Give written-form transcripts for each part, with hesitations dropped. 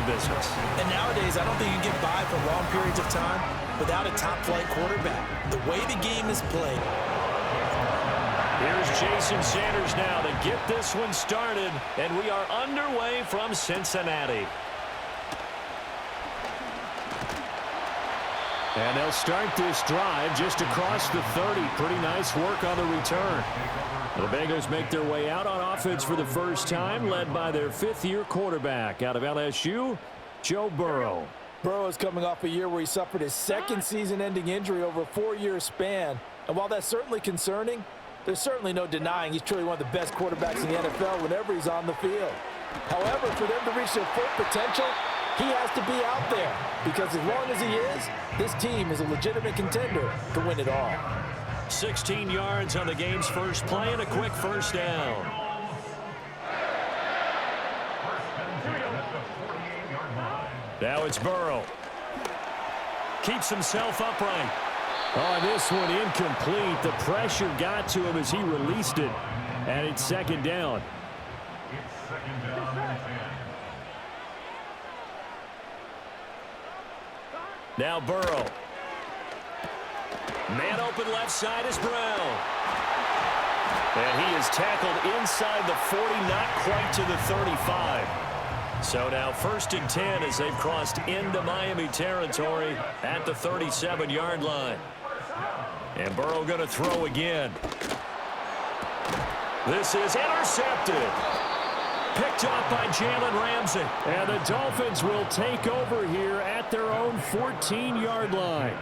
business. And nowadays, I don't think you can get by for long periods of time without a top-flight quarterback. The way the game is played. Here's Jason Sanders now to get this one started, and we are underway from Cincinnati. And they'll start this drive just across the 30. Pretty nice work on the return. The Bengals make their way out on offense for the first time, led by their fifth-year quarterback out of LSU, Joe Burrow. Burrow is coming off a year where he suffered his second season-ending injury over a 4-year span. And while that's certainly concerning, there's certainly no denying he's truly one of the best quarterbacks in the NFL whenever he's on the field. However, for them to reach their full potential, he has to be out there. Because as long as he is, this team is a legitimate contender to win it all. 16 yards on the game's first play and a quick first down. Now it's Burrow. Keeps himself upright. Oh, this one incomplete. The pressure got to him as he released it. And it's second down. Now Burrow. Man open left side is Brown. And he is tackled inside the 40, not quite to the 35. So now 1st and 10 as they've crossed into Miami territory at the 37-yard line. And Burrow going to throw again. This is intercepted. Picked off by Jalen Ramsey. And the Dolphins will take over here at their own 14-yard line.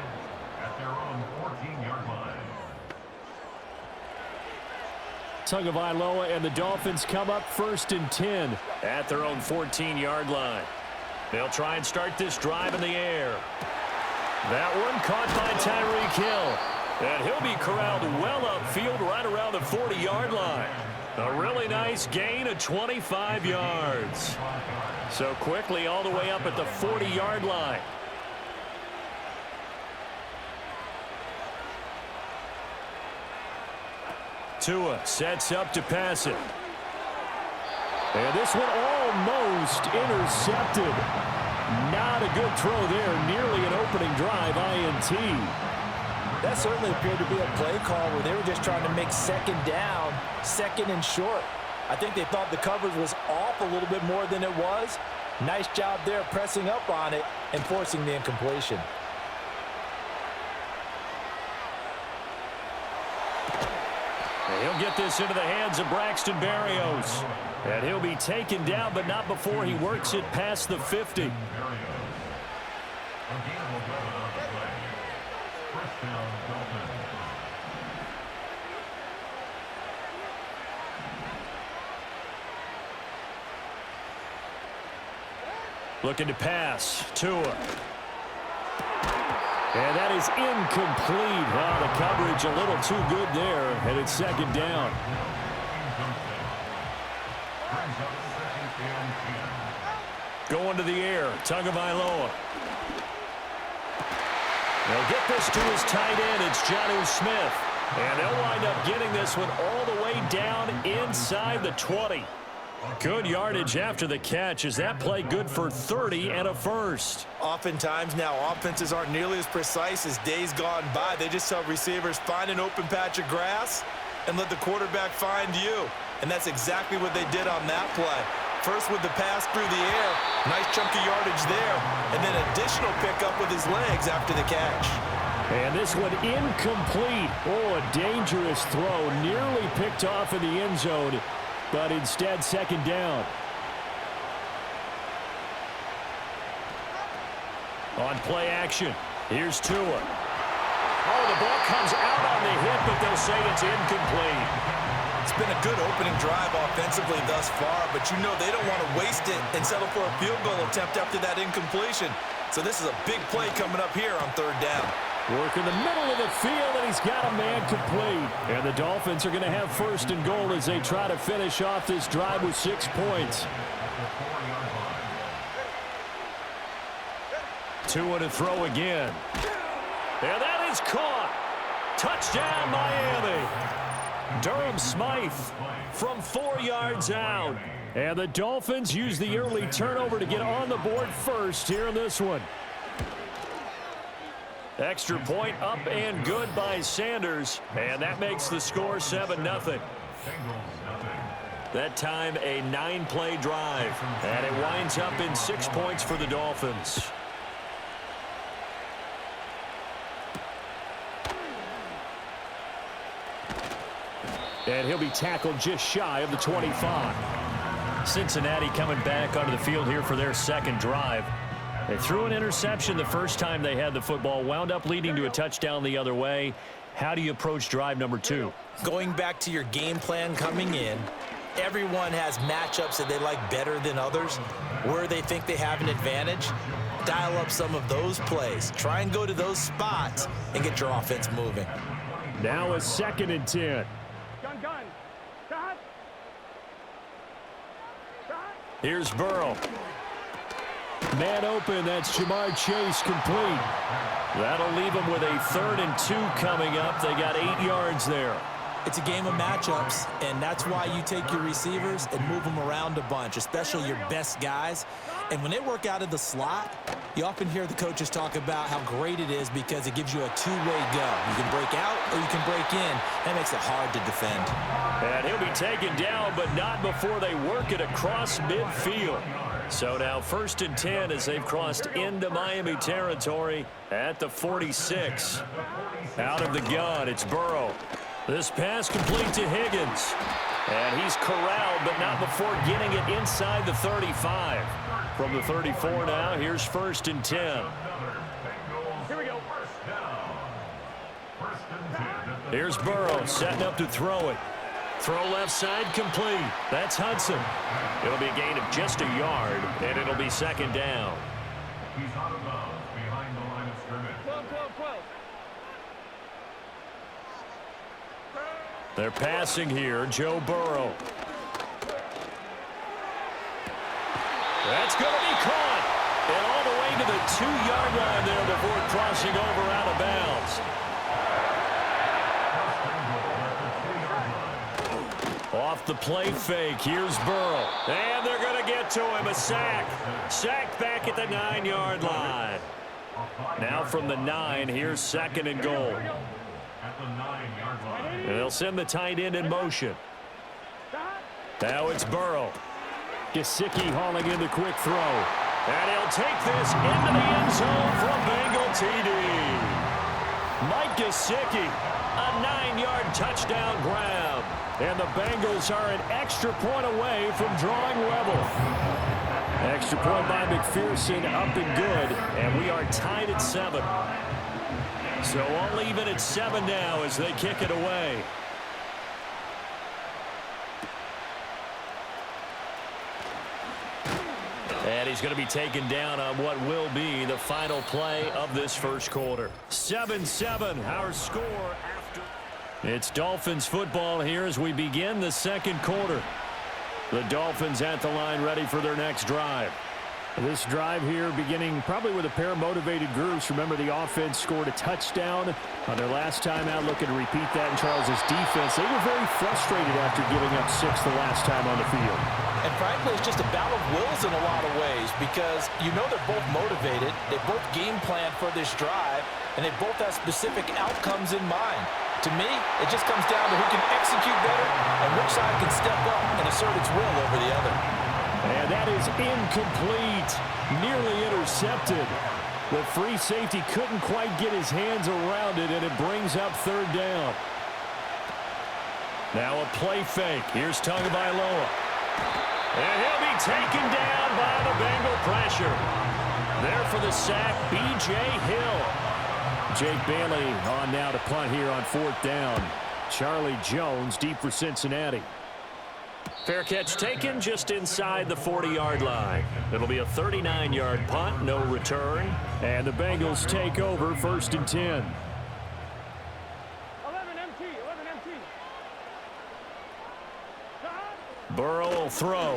Tagovailoa and the Dolphins come up 1st and 10 at their own 14-yard line. They'll try and start this drive in the air. That one caught by Tyreek Hill. And he'll be corralled well upfield right around the 40-yard line. A really nice gain of 25 yards. So quickly all the way up at the 40-yard line. Tua sets up to pass it. And this one almost intercepted. Not a good throw there. Nearly an opening drive INT. That certainly appeared to be a play call where they were just trying to make second down, second and short. I think they thought the coverage was off a little bit more than it was. Nice job there pressing up on it and forcing the incompletion. He'll get this into the hands of Braxton Berrios. And he'll be taken down, but not before he works it past the 50. Looking to pass. Tua. And that is incomplete. Wow, the coverage a little too good there, and it's second down. Going to the air, Tagovailoa. They'll get this to his tight end. It's Jonnu Smith. And they'll wind up getting this one all the way down inside the 20. Good yardage after the catch. Is that play good for 30 and a first? Oftentimes now offenses aren't nearly as precise as days gone by. They just tell receivers, find an open patch of grass and let the quarterback find you. And that's exactly what they did on that play. First with the pass through the air. Nice chunky yardage there. And then additional pickup with his legs after the catch. And this one incomplete. Oh, a dangerous throw. Nearly picked off in the end zone. But instead, second down. On play action, here's Tua. Oh, the ball comes out on the hit, but they'll say it's incomplete. It's been a good opening drive offensively thus far, but you know they don't want to waste it and settle for a field goal attempt after that incompletion. So this is a big play coming up here on third down. Work in the middle of the field, and he's got a man complete. And the Dolphins are going to have 1st and goal as they try to finish off this drive with 6 points. Tua to throw again. And that is caught. Touchdown, Miami. Durham Smythe from 4 yards out. And the Dolphins use the early turnover to get on the board first here in this one. Extra point up and good by Sanders. And that makes the score 7-0. That time a 9-play drive. And it winds up in 6 points for the Dolphins. And he'll be tackled just shy of the 25. Cincinnati coming back onto the field here for their second drive. They threw an interception the first time they had the football, wound up leading to a touchdown the other way. How do you approach drive number 2? Going back to your game plan coming in, everyone has matchups that they like better than others, where they think they have an advantage. Dial up some of those plays. Try and go to those spots and get your offense moving. Now a 2nd and 10. Here's Burrow. Man open, that's Jamar Chase complete. That'll leave him with a 3rd and 2 coming up. They got 8 yards there. It's a game of matchups, and that's why you take your receivers and move them around a bunch, especially your best guys. And when they work out of the slot, you often hear the coaches talk about how great it is because it gives you a two-way go. You can break out or you can break in. That makes it hard to defend. And he'll be taken down, but not before they work it across midfield. So now 1st and 10 as they've crossed into Miami territory at the 46. Out of the gun, it's Burrow. This pass complete to Higgins. And he's corralled, but not before getting it inside the 35. From the 34 now, here's 1st and 10. Here we go. Here's Burrow setting up to throw it. Throw left side complete. That's Hudson. It'll be a gain of just a yard, and it'll be 2nd down. He's out of bounds behind the line of scrimmage. 12. They're passing here, Joe Burrow. That's going to be caught. And all the way to the 2-yard line there before crossing over out of bounds. Off the play fake, here's Burrow. And they're going to get to him, a sack. Sacked back at the 9-yard line. Now from the 9, here's 2nd and goal. And they'll send the tight end in motion. Now it's Burrow. Gesicki hauling in the quick throw. And he'll take this into the end zone for a Bengal TD. Mike Gesicki, a 9-yard touchdown grab. And the Bengals are an extra point away from drawing level. Extra point by McPherson, up and good. And we are tied at 7. So all even at 7 now as they kick it away. And he's going to be taken down on what will be the final play of this first quarter. 7-7, our score after. It's Dolphins football here as we begin the second quarter. The Dolphins at the line ready for their next drive. This drive here beginning probably with a pair of motivated groups. Remember, the offense scored a touchdown on their last time out, looking to repeat that in Charles's defense. They were very frustrated after giving up 6 the last time on the field. And frankly, it's just a battle of wills in a lot of ways because you know they're both motivated. They both game plan for this drive, and they both have specific outcomes in mind. To me, it just comes down to who can execute better and which side can step up and assert its will over the other. And that is incomplete. Nearly intercepted. The free safety couldn't quite get his hands around it, and it brings up 3rd down. Now a play fake. Here's Tagovailoa. And he'll be taken down by the Bengal pressure. There for the sack, B.J. Hill. Jake Bailey on now to punt here on 4th down. Charlie Jones deep for Cincinnati. Fair catch taken just inside the 40-yard line. It'll be a 39-yard punt, no return. And the Bengals take over 1st and 10. 11 MT. Burrow will throw.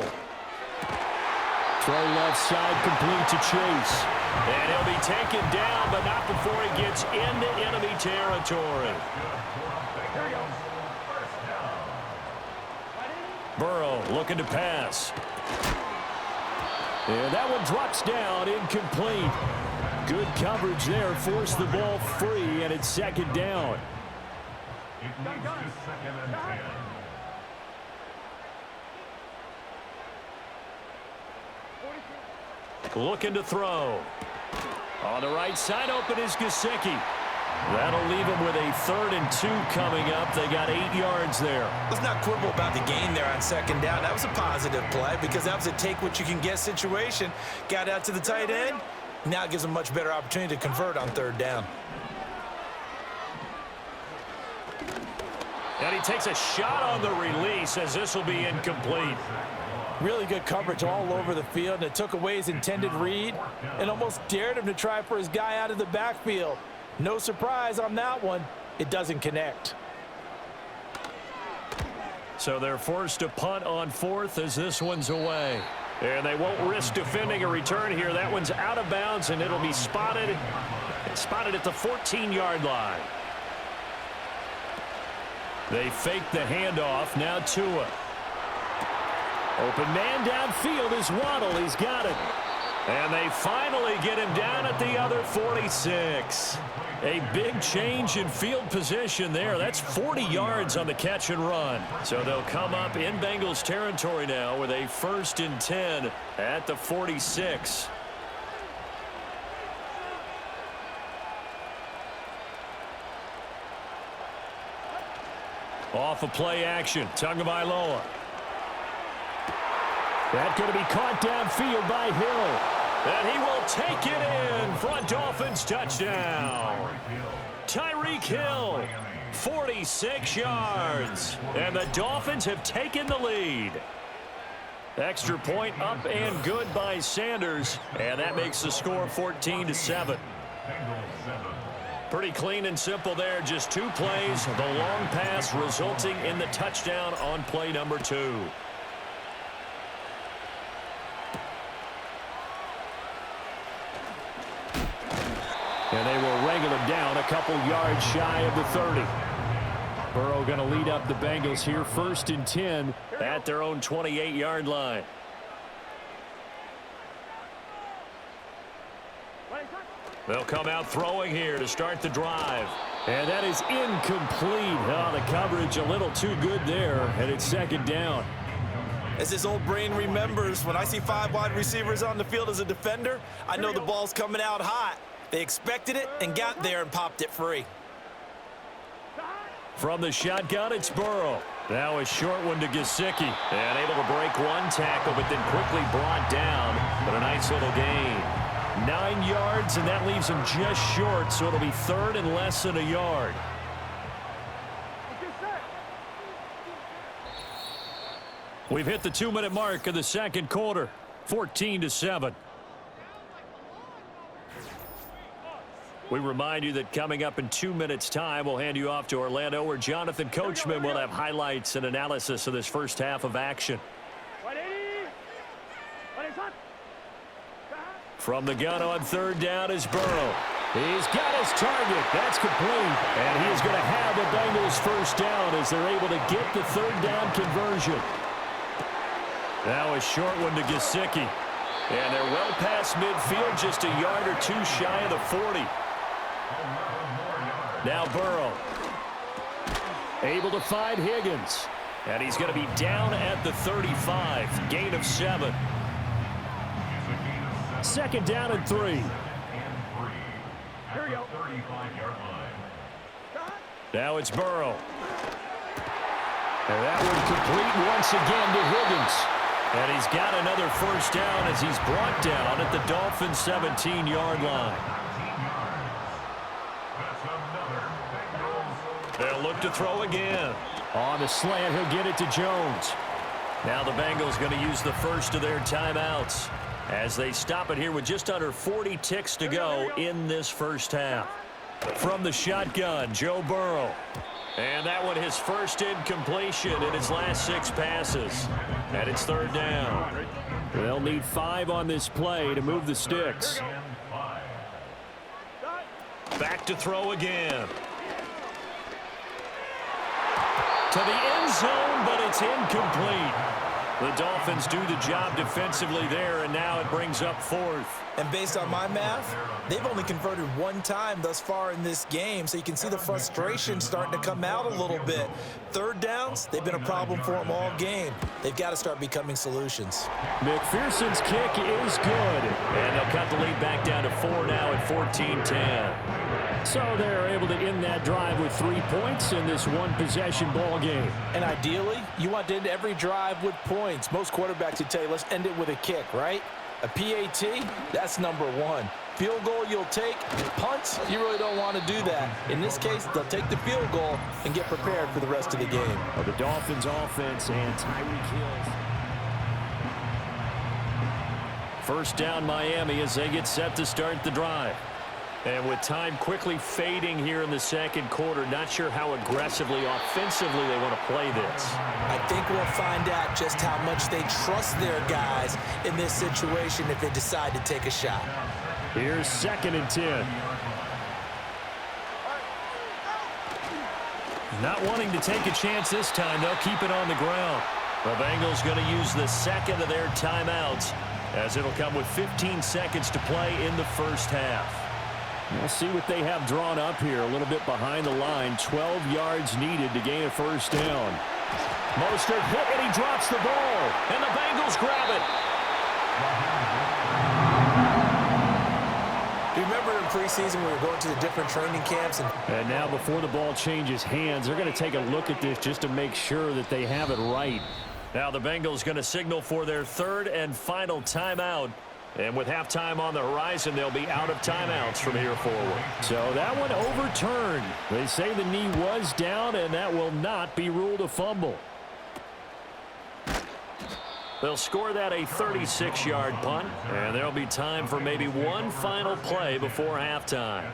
Throw left side complete to Chase. And he'll be taken down, but not before he gets into enemy territory. Burrow looking to pass. And that one drops down, incomplete. Good coverage there, forced the ball free, and it's second down. It leads to 2nd and 10. Looking to throw. On the right side, open is Gesicki. That'll leave him with a 3rd and 2 coming up. They got 8 yards there. Let's not quibble about the gain there on second down. That was a positive play because that was a take-what-you-can-get situation. Got out to the tight end. Now it gives them a much better opportunity to convert on 3rd down. And he takes a shot on the release as this will be incomplete. Really good coverage all over the field, and it took away his intended read and almost dared him to try for his guy out of the backfield. No surprise on that one. It doesn't connect. So they're forced to punt on 4th as this one's away. And they won't risk defending a return here. That one's out of bounds, and it'll be spotted at the 14-yard line. They fake the handoff. Now Tua. Open man downfield is Waddle. He's got it. And they finally get him down at the other 46. A big change in field position there. That's 40 yards on the catch and run. So they'll come up in Bengals territory now with a 1st and 10 at the 46. Off of play action. Tagovailoa. That's going to be caught downfield by Hill. And he will take it in for a Dolphins touchdown. Tyreek Hill, 46 yards. And the Dolphins have taken the lead. Extra point up and good by Sanders. And that makes the score 14-7. Pretty clean and simple there. Just 2 plays. The long pass resulting in the touchdown on play number 2. And they will wrangle him down a couple yards shy of the 30. Burrow going to lead up the Bengals here. 1st and 10 at their own 28-yard line. They'll come out throwing here to start the drive. And that is incomplete. Oh, the coverage a little too good there, and it's second down. As his old brain remembers, when I see 5 wide receivers on the field as a defender, I know the ball's coming out hot. They expected it and got there and popped it free. From the shotgun, it's Burrow. Now a short one to Gesicki. And able to break 1 tackle, but then quickly brought down. But a nice little gain. 9 yards, and that leaves him just short, so it'll be 3rd and less than a yard. We've hit the 2-minute mark of the second quarter. 14-7. We remind you that coming up in 2 minutes' time, we'll hand you off to Orlando, where Jonathan Coachman will have highlights and analysis of this first half of action. From the gun on 3rd down is Burrow. He's got his target. That's complete. And he is going to have the Bengals first down as they're able to get the 3rd down conversion. Now a short one to Gesicki. And they're well past midfield, just a yard or 2 shy of the 40. Now Burrow. Able to find Higgins. And he's going to be down at the 35. Gain of 7. Second down and 3. Here we go. 35-yard line. Now it's Burrow. And that one complete once again to Higgins. And he's got another first down as he's brought down at the Dolphins' 17-yard line. They'll look to throw again. On the slant, he'll get it to Jones. Now the Bengals going to use the first of their timeouts as they stop it here with just under 40 ticks to go in this first half. From the shotgun, Joe Burrow. And that one his first incompletion in his last 6 passes. And it's 3rd down. They'll need 5 on this play to move the sticks. Back to throw again. To the end zone, but it's incomplete. The Dolphins do the job defensively there, and now it brings up fourth. And based on my math, they've only converted one time thus far in this game, so you can see the frustration starting to come out a little bit. Third downs, they've been a problem for them all game. They've got to start becoming solutions. McPherson's kick is good, and they'll cut the lead back down to 4 now at 14-10. So they're able to end that drive with 3 points in this one-possession ball game. And ideally, you want to end every drive with points. Most quarterbacks would tell you, let's end it with a kick, right? A PAT, that's number one. Field goal you'll take. Punts, you really don't want to do that. In this case, they'll take the field goal and get prepared for the rest of the game. Well, the Dolphins offense and Tyreek Hill. First down Miami as they get set to start the drive. And with time quickly fading here in the second quarter, not sure how aggressively, offensively they want to play this. I think we'll find out just how much they trust their guys in this situation if they decide to take a shot. Here's 2nd and 10. Not wanting to take a chance this time, they'll keep it on the ground. The Bengals going to use the second of their timeouts as it'll come with 15 seconds to play in the first half. We'll see what they have drawn up here. A little bit behind the line. 12 yards needed to gain a first down. Mostert hit and he drops the ball. And the Bengals grab it. Do you remember in preseason we were going to the different training camps? And now before the ball changes hands, they're going to take a look at this just to make sure that they have it right. Now the Bengals going to signal for their third and final timeout. And with halftime on the horizon, they'll be out of timeouts from here forward. So that one overturned. They say the knee was down, and that will not be ruled a fumble. They'll score that a 36-yard punt, and there'll be time for maybe one final play before halftime.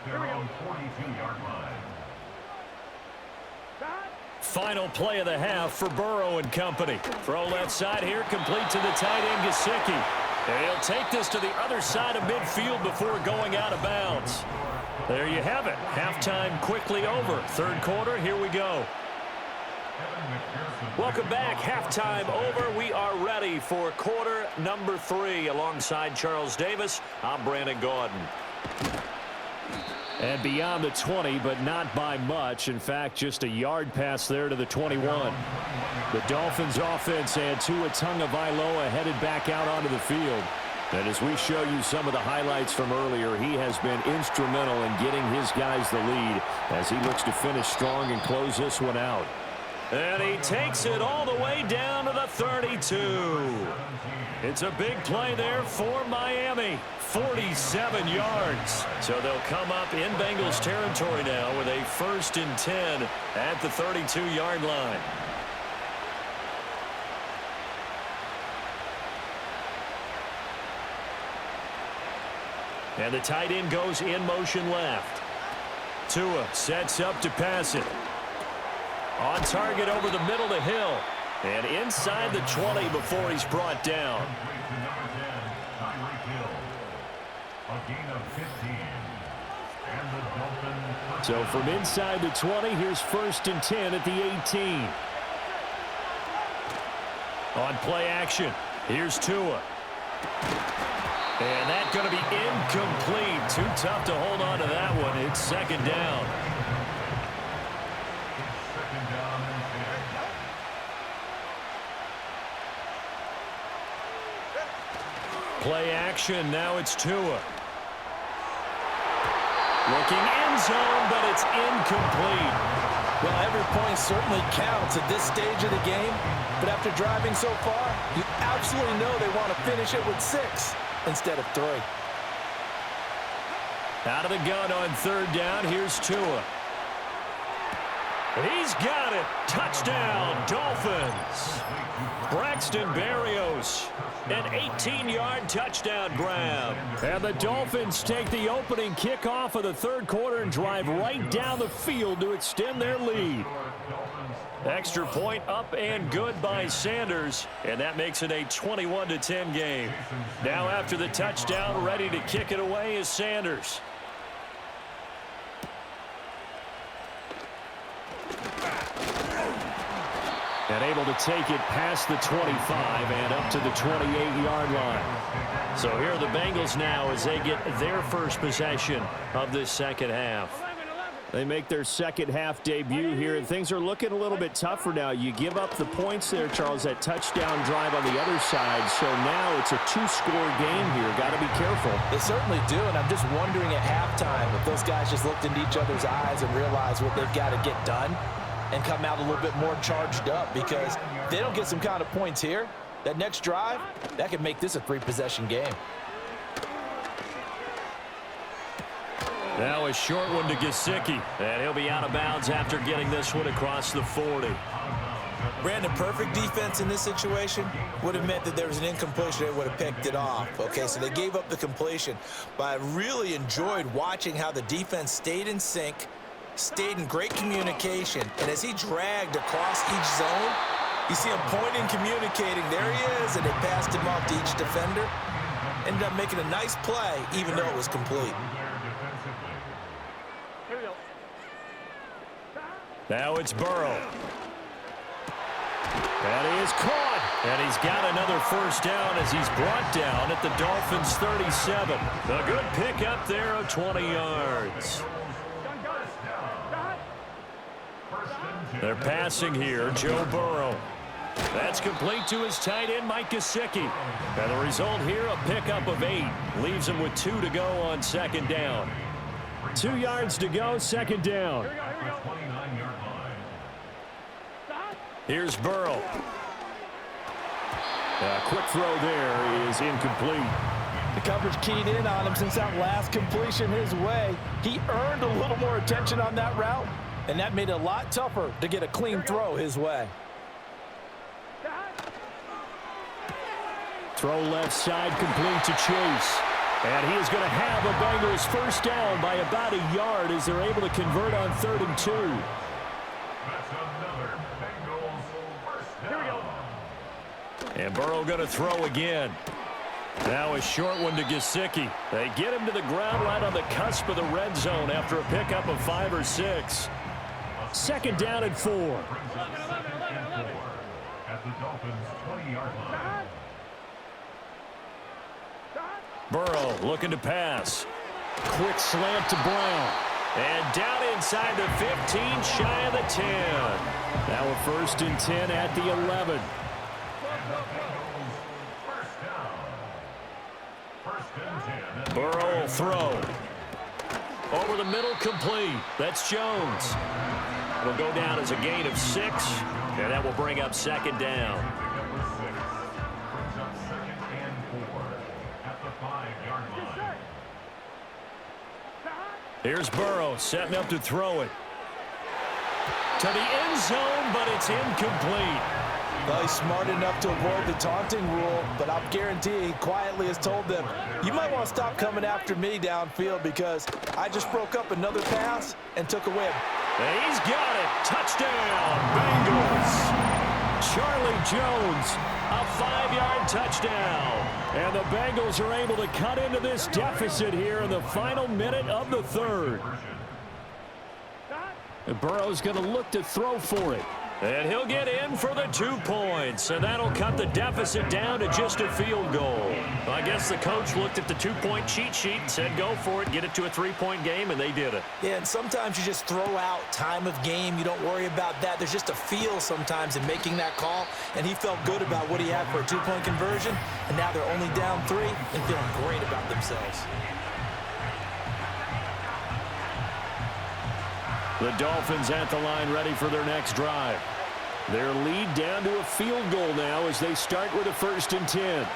Final play of the half for Burrow and company. Throw left side here, complete to the tight end, Gesicki. And he'll take this to the other side of midfield before going out of bounds. There you have it. Halftime quickly over. Third quarter, here we go. Welcome back. Halftime over. We are ready for quarter number 3. Alongside Charles Davis, I'm Brandon Gaudin. And beyond the 20, but not by much. In fact, just a yard pass there to the 21. The Dolphins offense and Tua Tagovailoa headed back out onto the field. And as we show you some of the highlights from earlier, he has been instrumental in getting his guys the lead as he looks to finish strong and close this one out. And he takes it all the way down to the 32. It's a big play there for Miami. 47 yards. So they'll come up in Bengals territory now with a 1st and 10 at the 32-yard line. And the tight end goes in motion left. Tua sets up to pass it. On target over the middle to Hill. And inside the 20 before he's brought down. So from inside the 20, here's 1st and 10 at the 18. On play action, here's Tua. And that's going to be incomplete. Too tough to hold on to that one. It's 2nd down. Play action, now it's Tua. Looking end zone, but it's incomplete. Well, every point certainly counts at this stage of the game. But after driving so far, you absolutely know they want to finish it with 6 instead of 3. Out of the gun on 3rd down, here's Tua. He's got it. Touchdown, Dolphins. Braxton Berrios, an 18-yard touchdown grab. And the Dolphins take the opening kickoff of the 3rd quarter and drive right down the field to extend their lead. Extra point up and good by Sanders, and that makes it a 21-10 game. Now after the touchdown, ready to kick it away is Sanders. And able to take it past the 25 and up to the 28-yard line. So here are the Bengals now as they get their first possession of this second half. They make their second half debut here, and things are looking a little bit tougher now. You give up the points there, Charles, that touchdown drive on the other side. So now it's a two-score game here. Got to be careful. They certainly do, and I'm just wondering at halftime if those guys just looked into each other's eyes and realized what they've got to get done and come out a little bit more charged up, because if they don't get some kind of points here, that next drive, that could make this a three-possession game. Now a short one to Gesicki, and he'll be out of bounds after getting this one across the 40. Brandon, perfect defense in this situation would have meant that there was an incompletion. They would have picked it off. Okay, so they gave up the completion, but I really enjoyed watching how the defense stayed in sync, stayed in great communication, and as he dragged across each zone, you see him pointing, communicating. There he is, and they passed him off to each defender. Ended up making a nice play, even though it was complete. Now it's Burrow. And he is caught. And he's got another first down as he's brought down at the Dolphins' 37. A good pickup there of 20 yards. They're passing here, Joe Burrow. That's complete to his tight end, Mike Gesicki. And the result here, a pickup of 8. Leaves him with 2 to go on second down. 2 yards to go, second down. Here's Burrow. A quick throw there is incomplete. The coverage keyed in on him since that last completion his way. He earned a little more attention on that route, and that made it a lot tougher to get a clean throw his way. Throw left side complete to Chase. And he is going to have a Bengals first down by about a yard as they're able to convert on 3rd and 2. That's another Bengals first down. And Burrow going to throw again. Now a short one to Gesicki. They get him to the ground right on the cusp of the red zone after a pickup of 5 or 6. Second down and 4. At the Dolphins' 20-yard line. Burrow looking to pass. Quick slant to Brown. And down inside the 15, shy of the 10. Now a 1st and 10 at the 11. Burrow will throw. Over the middle, complete. That's Jones. It'll go down as a gain of 6, and that will bring up second down. Here's Burrow setting up to throw it. To the end zone, but it's incomplete. Well, he's smart enough to avoid the taunting rule, but I'll guarantee he quietly has told them, you might want to stop coming after me downfield because I just broke up another pass and took away And he's got it. Touchdown, Bengals. Charlie Jones, a 5-yard touchdown. And the Bengals are able to cut into this deficit here in the final minute of the 3rd. And Burrow's going to look to throw for it. And he'll get in for the 2 points. And that'll cut the deficit down to just a field goal. I guess the coach looked at the 2-point cheat sheet and said, go for it, get it to a 3-point game, and they did it. Yeah, and sometimes you just throw out time of game. You don't worry about that. There's just a feel sometimes in making that call. And he felt good about what he had for a 2-point conversion. And now they're only down 3 and feeling great about themselves. The Dolphins at the line ready for their next drive. Their lead down to a field goal now as they start with a 1st and 10.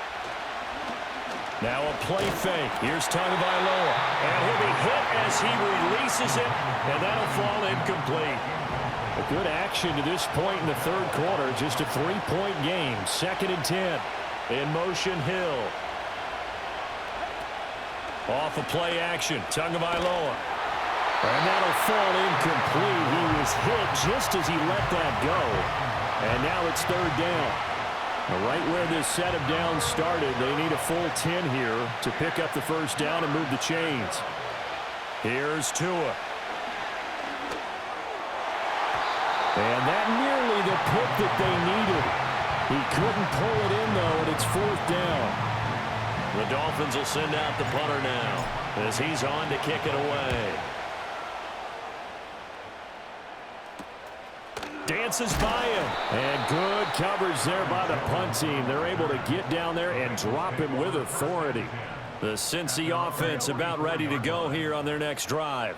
Now a play fake. Here's Tagovailoa. And he'll be hit as he releases it, and that'll fall incomplete. A good action to this point in the 3rd quarter. Just a 3-point game. 2nd and 10. In motion, Hill. Off a play action. Tagovailoa. And that'll fall incomplete. He was hit just as he let that go. And now it's 3rd down. Right where this set of downs started, they need a full 10 here to pick up the first down and move the chains. Here's Tua. And that nearly the the pick that they needed. He couldn't pull it in, though, and it's 4th down. The Dolphins will send out the punter now as he's on to kick it away. Dances by him. And good coverage there by the punt team. They're able to get down there and drop him with authority. The Cincy offense about ready to go here on their next drive.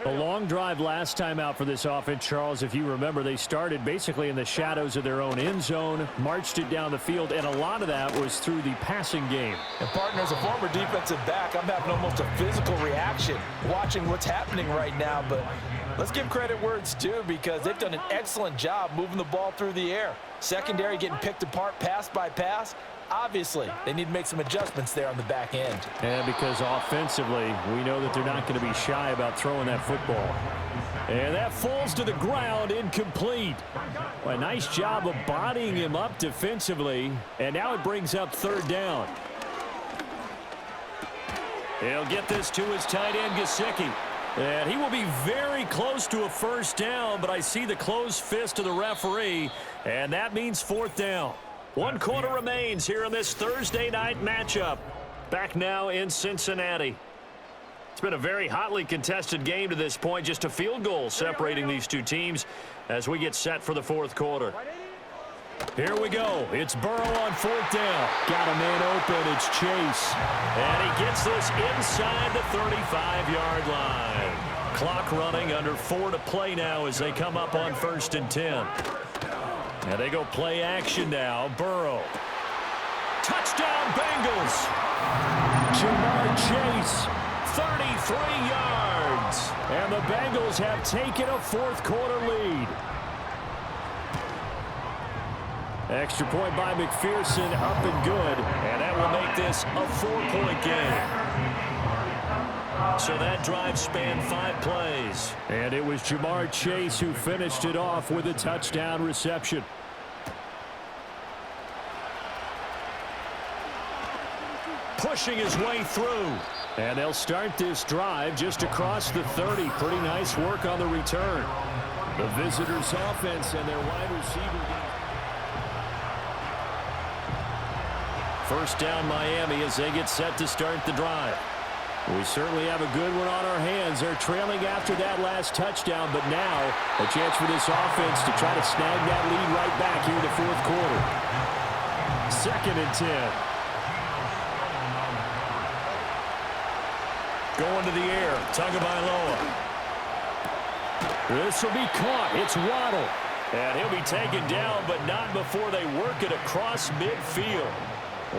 A long drive last time out for this offense, Charles. If you remember, they started basically in the shadows of their own end zone, marched it down the field, and a lot of that was through the passing game. And partner, as a former defensive back, I'm having almost a physical reaction watching what's happening right now. But let's give credit where it's due, because they've done an excellent job moving the ball through the air. Secondary getting picked apart pass by pass. Obviously, they need to make some adjustments there on the back end. And because offensively, we know that they're not going to be shy about throwing that football. And that falls to the ground, incomplete. A nice job of bodying him up defensively. And now it brings up 3rd down. He'll get this to his tight end, Gesicki. And he will be very close to a 1st down, but I see the closed fist of the referee, and that means 4th down. 1 quarter remains here in this Thursday night matchup. Back now in Cincinnati. It's been a very hotly contested game to this point. Just a field goal separating these two teams as we get set for the 4th quarter. Here we go. It's Burrow on 4th down. Got a man open. It's Chase. And he gets this inside the 35-yard line. Clock running, under 4 to play now as they come up on 1st and 10. And they go play action now. Burrow. Touchdown, Bengals. Jamar Chase, 33 yards. And the Bengals have taken a 4th quarter lead. Extra point by McPherson, up and good. And that will make this a 4-point game. So that drive spanned 5 plays. And it was Jamar Chase who finished it off with a touchdown reception. Pushing his way through. And they'll start this drive just across the 30. Pretty nice work on the return. The visitors' offense and their wide receiver game. 1st down Miami as they get set to start the drive. We certainly have a good one on our hands. They're trailing after that last touchdown, but now a chance for this offense to try to snag that lead right back here in the 4th quarter. 2nd and 10. Going to the air, Tagovailoa. This will be caught. It's Waddle. And he'll be taken down, but not before they work it across midfield.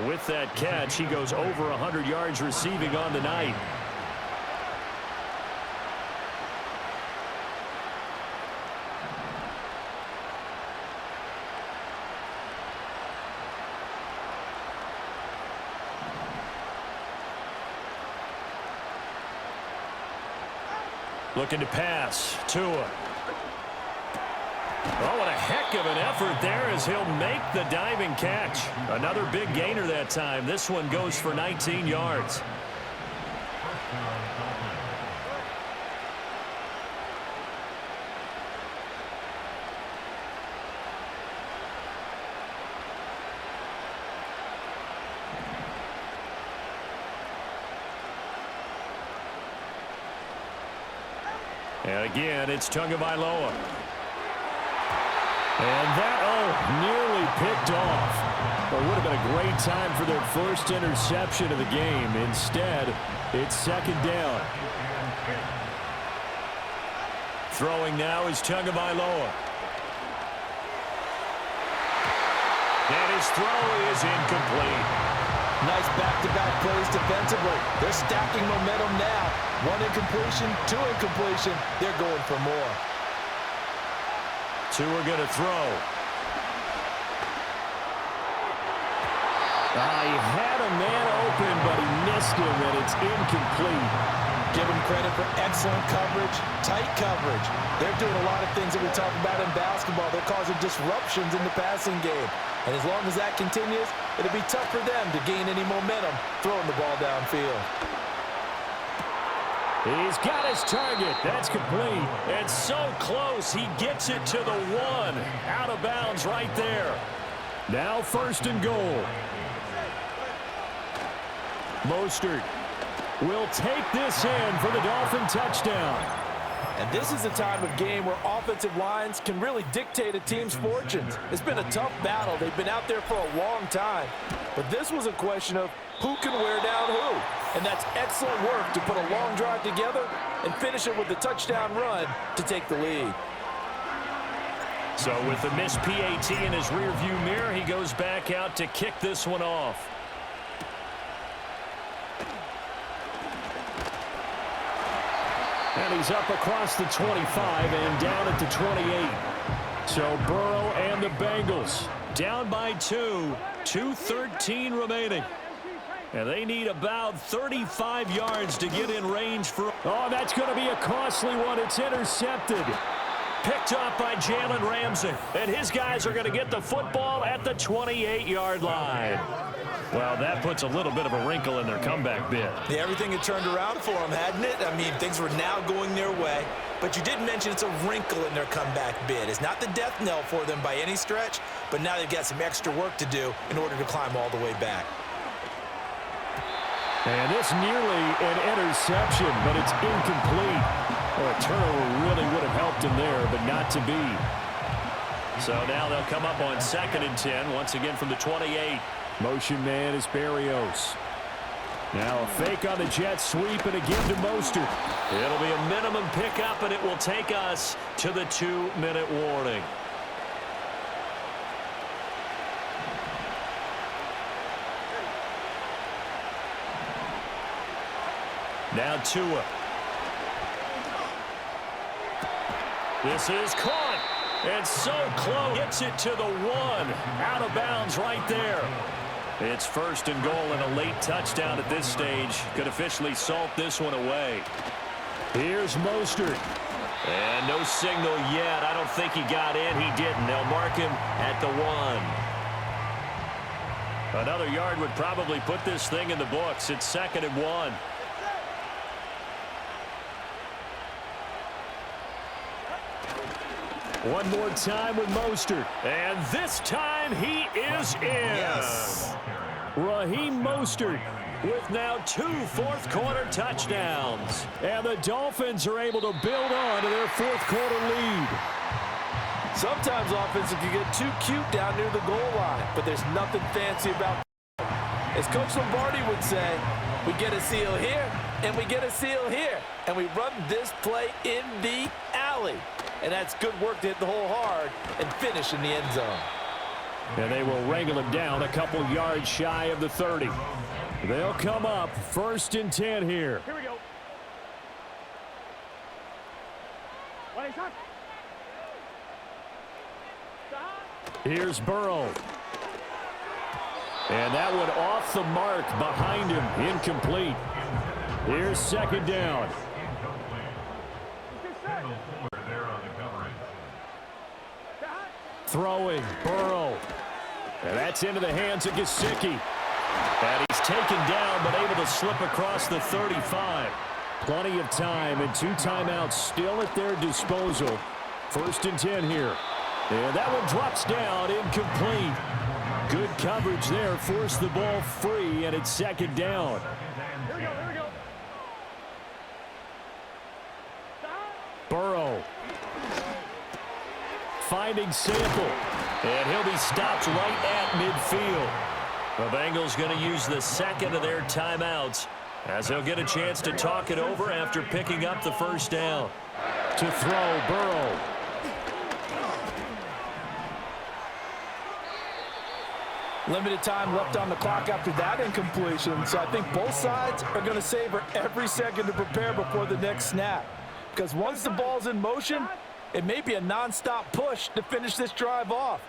With that catch, he goes over 100 yards receiving on the night. Looking to pass. Tua. Oh, what a heck of an effort there as he'll make the diving catch. Another big gainer that time. This one goes for 19 yards. And again, it's Tagovailoa. And that, nearly picked off. Well, it would have been a great time for their first interception of the game. Instead, it's 2nd down. Throwing now is Tagovailoa. And his throw is incomplete. Nice back-to-back plays defensively. They're stacking momentum now. 1 incompletion, 2 incompletion. They're going for more. 2 are going to throw. He had a man open, but he missed him, and it's incomplete. Give him credit for excellent coverage, tight coverage. They're doing a lot of things that we talk about in basketball. They're causing disruptions in the passing game. And as long as that continues, it'll be tough for them to gain any momentum throwing the ball downfield. He's got his target. That's complete. And so close, he gets it to the 1. Out of bounds right there. Now 1st and goal. Mostert will take this in for the Dolphin touchdown. And this is a time of game where offensive lines can really dictate a team's fortunes. It's been a tough battle. They've been out there for a long time. But this was a question of who can wear down who. And that's excellent work to put a long drive together and finish it with a touchdown run to take the lead. So with the missed PAT in his rearview mirror, he goes back out to kick this one off. And he's up across the 25 and down at the 28. So Burrow and the Bengals down by 2. 2:13 remaining. And they need about 35 yards to get in range for... Oh, that's going to be a costly one. It's intercepted. Picked up by Jalen Ramsey. And his guys are going to get the football at the 28-yard line. Well, that puts a little bit of a wrinkle in their comeback bid. Yeah, everything had turned around for them, hadn't it? I mean, things were now going their way. But you did mention it's a wrinkle in their comeback bid. It's not the death knell for them by any stretch, but now they've got some extra work to do in order to climb all the way back. And it's nearly an interception, but it's incomplete. Well, a turnover really would have helped him there, but not to be. So now they'll come up on 2nd and 10, once again from the 28. Motion man is Berrios. Now a fake on the jet sweep and again to Mostert. It'll be a minimum pickup, and it will take us to the 2-minute warning. Now Tua. This is caught. And so close. Gets it to the 1. Out of bounds right there. It's 1st and goal and a late touchdown at this stage. Could officially salt this one away. Here's Mostert. And no signal yet. I don't think he got in. He didn't. They'll mark him at the 1. Another yard would probably put this thing in the books. It's 2nd and 1. One more time with Mostert. And this time he is in. Yes. Raheem Mostert with now 2 fourth-quarter touchdowns. And the Dolphins are able to build on to their fourth-quarter lead. Sometimes offenses can get too cute down near the goal line, but there's nothing fancy about it. As Coach Lombardi would say, we get a seal here, and we get a seal here, and we run this play in the alley. And that's good work to hit the hole hard and finish in the end zone. And they will wrangle him down a couple yards shy of the 30. They'll come up 1st and 10 here. Here we go. Here's Burrow. And that one off the mark behind him. Incomplete. Here's 2nd down. Throwing, Burrow. And that's into the hands of Gesicki. And he's taken down, but able to slip across the 35. Plenty of time and 2 timeouts still at their disposal. 1st and 10 here. And that one drops down, incomplete. Good coverage there, forced the ball free, and it's 2nd down. Here we go, here we go. Burrow. Finding Sample. And he'll be stopped right at midfield. The Bengals going to use the 2nd of their timeouts as they'll get a chance to talk it over after picking up the 1st down. To throw, Burrow. Limited time left on the clock after that incompletion, so I think both sides are going to savor every second to prepare before the next snap. Because once the ball's in motion, it may be a non-stop push to finish this drive off.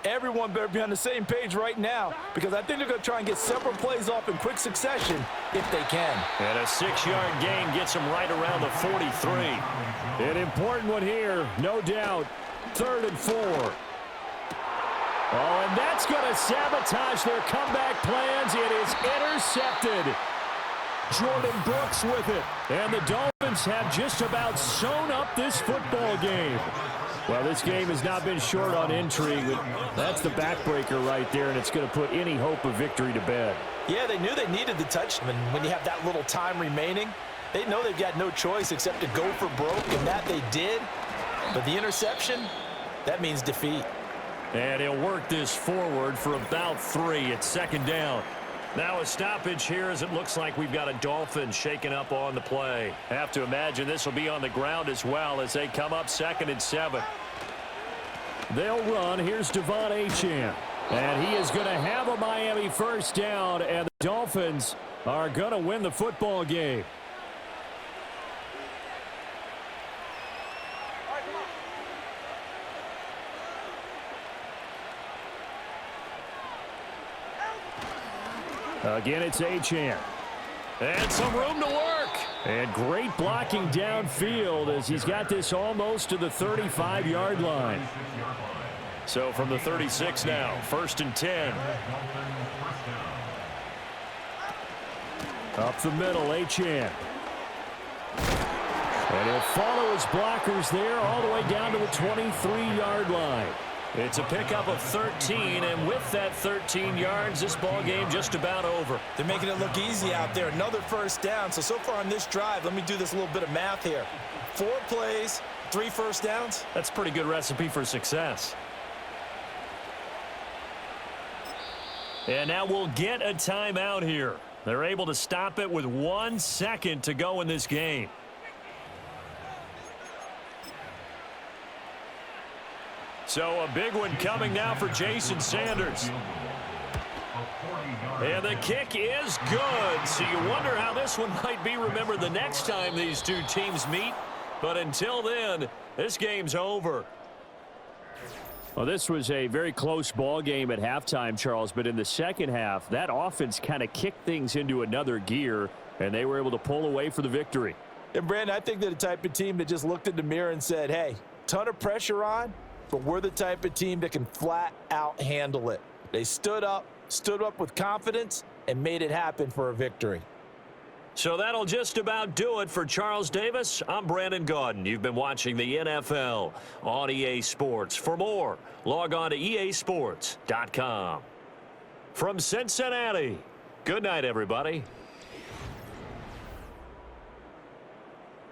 Everyone better be on the same page right now because I think they're going to try and get several plays off in quick succession if they can. And a 6-yard gain gets them right around the 43. An important one here, no doubt. 3rd and 4. Oh, and that's going to sabotage their comeback plans. It is intercepted. Jordan Brooks with it. And the Dolphins have just about sewn up this football game. Well, this game has not been short on intrigue, but that's the backbreaker right there, and it's going to put any hope of victory to bed. Yeah, they knew they needed the touchdown. When you have that little time remaining, they know they've got no choice except to go for broke, and that they did. But the interception, that means defeat. And he'll work this forward for about 3. It's second down. Now a stoppage here as it looks like we've got a Dolphin shaking up on the play. Have to imagine this will be on the ground as well as they come up 2nd and 7. They'll run. Here's Devon Achane. And he is going to have a Miami first down, and the Dolphins are going to win the football game. Again, it's Achane. And some room to work. And great blocking downfield as he's got this almost to the 35-yard line. So from the 36 now, 1st and 10. Up the middle, Achane. And he'll follow his blockers there all the way down to the 23-yard line. It's a pickup of 13, and with that 13 yards, this ball game just about over. They're making it look easy out there. Another first down. So far on this drive, let me do this little bit of math here. 4 plays, 3 first downs. That's a pretty good recipe for success. And now we'll get a timeout here. They're able to stop it with 1 second to go in this game. So a big one coming now for Jason Sanders. And the kick is good. So you wonder how this one might be remembered the next time these two teams meet. But until then, this game's over. Well, this was a very close ball game at halftime, Charles. But in the second half, that offense kind of kicked things into another gear, and they were able to pull away for the victory. And, Brandon, I think they're the type of team that just looked in the mirror and said, hey, ton of pressure on, but we're the type of team that can flat out handle it. They stood up with confidence, and made it happen for a victory. So that'll just about do it for Charles Davis. I'm Brandon Gaudin. You've been watching the NFL on EA Sports. For more, log on to easports.com. From Cincinnati, good night, everybody.